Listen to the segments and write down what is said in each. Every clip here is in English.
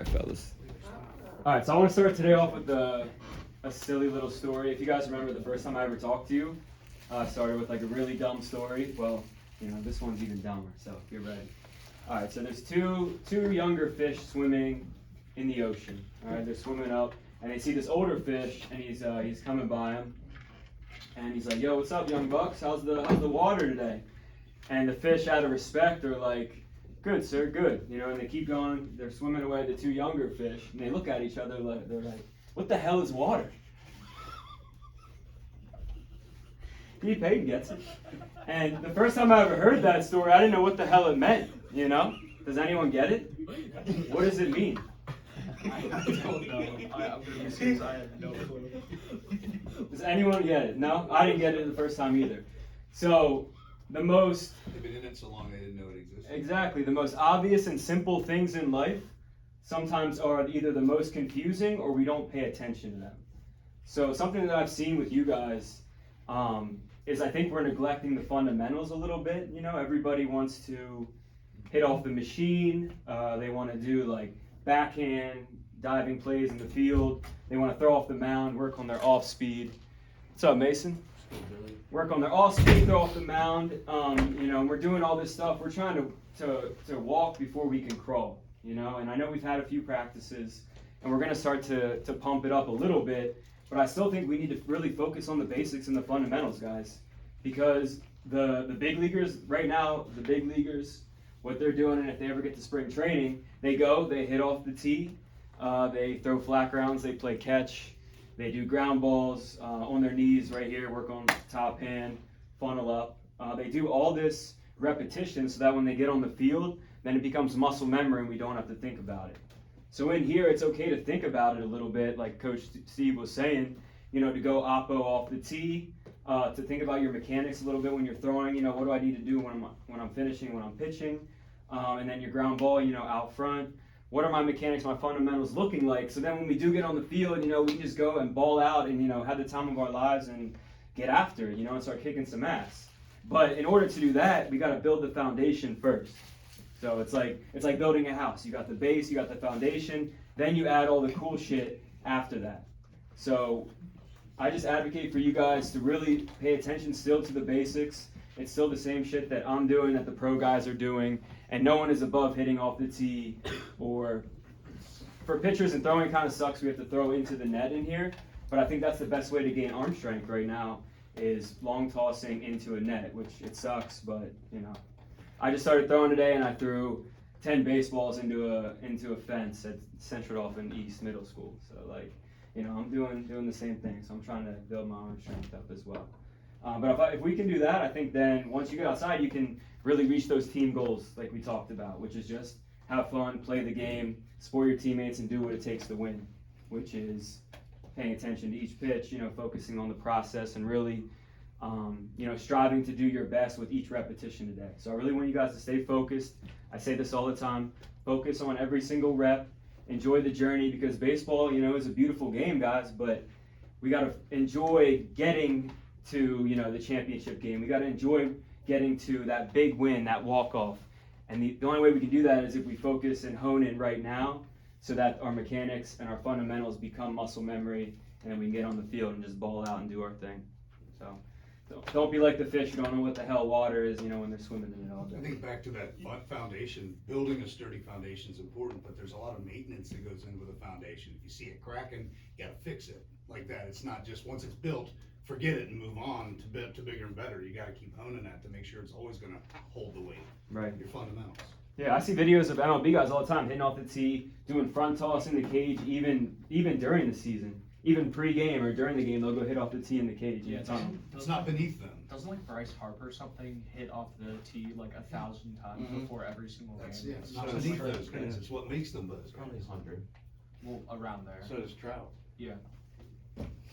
right, fellas. All right, so I want to start today off with a silly little story. If you guys remember the first time I ever talked to you, I started with like a really dumb story. Well, this one's even dumber, so get ready. All right, so there's two younger fish swimming in the ocean. All right, they're swimming up, and they see this older fish, and he's coming by them, and he's like, "Yo, what's up, young bucks? How's the water today?" And the fish, out of respect, are like, "Good, sir, good." And they keep going. They're swimming away, the two younger fish, and they look at each other like, they're like, "What the hell is water?" P. Payton gets it. And the first time I ever heard that story, I didn't know what the hell it meant, Does anyone get it? What does it mean? I don't know. I'm going to be serious, I have no clue. Does anyone get it? No? I didn't get it the first time either. So, the most... They've been in it so long they didn't know it existed. Exactly. The most obvious and simple things in life sometimes are either the most confusing or we don't pay attention to them. So, something that I've seen with you guys is I think we're neglecting the fundamentals a little bit. Everybody wants to hit off the machine. They want to do like backhand diving plays in the field. They want to throw off the mound, work on their off speed. What's up, Mason? Work on their off speed, throw off the mound. We're doing all this stuff. We're trying to walk before we can crawl. And I know we've had a few practices, and we're going to start to pump it up a little bit. But I still think we need to really focus on the basics and the fundamentals, guys, because the big leaguers right now, what they're doing, and if they ever get to spring training, they hit off the tee, they throw flat grounds, they play catch, they do ground balls on their knees right here, work on top hand, funnel up. They do all this repetition so that when they get on the field, then it becomes muscle memory and we don't have to think about it. So in here, it's okay to think about it a little bit, like Coach Steve was saying, to go oppo off the tee, to think about your mechanics a little bit when you're throwing, what do I need to do when I'm finishing, when I'm pitching, and then your ground ball, out front. What are my mechanics, my fundamentals looking like? So then when we do get on the field, we can just go and ball out and, have the time of our lives and get after it, and start kicking some ass. But in order to do that, we got to build the foundation first. So it's like building a house. You got the base, you got the foundation, then you add all the cool shit after that. So I just advocate for you guys to really pay attention still to the basics. It's still the same shit that I'm doing, that the pro guys are doing, and no one is above hitting off the tee. Or for pitchers and throwing, it kind of sucks. We have to throw into the net in here, but I think that's the best way to gain arm strength right now is long tossing into a net, which it sucks, but I just started throwing today, and I threw 10 baseballs into a fence at Central Dauphin East Middle School. So I'm doing the same thing. So I'm trying to build my arm strength up as well. But if we can do that, I think then once you get outside, you can really reach those team goals like we talked about, which is just have fun, play the game, support your teammates, and do what it takes to win, which is paying attention to each pitch, focusing on the process and really striving to do your best with each repetition today. So I really want you guys to stay focused. I say this all the time. Focus on every single rep. Enjoy the journey, because baseball, is a beautiful game, guys, but we got to enjoy getting to, the championship game. We got to enjoy getting to that big win, that walk-off. And the only way we can do that is if we focus and hone in right now so that our mechanics and our fundamentals become muscle memory, and then we can get on the field and just ball out and do our thing. So don't be like the fish who don't know what the hell water is, when they're swimming in it all day. I think back to that foundation, building a sturdy foundation is important, but there's a lot of maintenance that goes in with a foundation. If you see it cracking, you gotta fix it like that. It's not just once it's built, forget it and move on to bigger and better. You gotta keep honing that to make sure it's always gonna hold the weight. Right. Your fundamentals. Yeah, I see videos of MLB guys all the time hitting off the tee, doing front toss in the cage, even during the season. Even pre-game or during the game, they'll go hit off the tee in the cage. Yeah, it's not beneath them. Doesn't like Bryce Harper something hit off the tee like 1,000 times before every single game? Yeah, it's not beneath those guys. It's what makes them buzz. Probably 100. Well, around there. So does Trout. Yeah.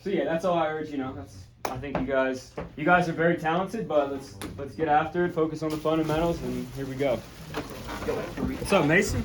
So yeah, that's all I urge. I think you guys are very talented, but let's get after it. Focus on the fundamentals, and here we go. What's up, Mason?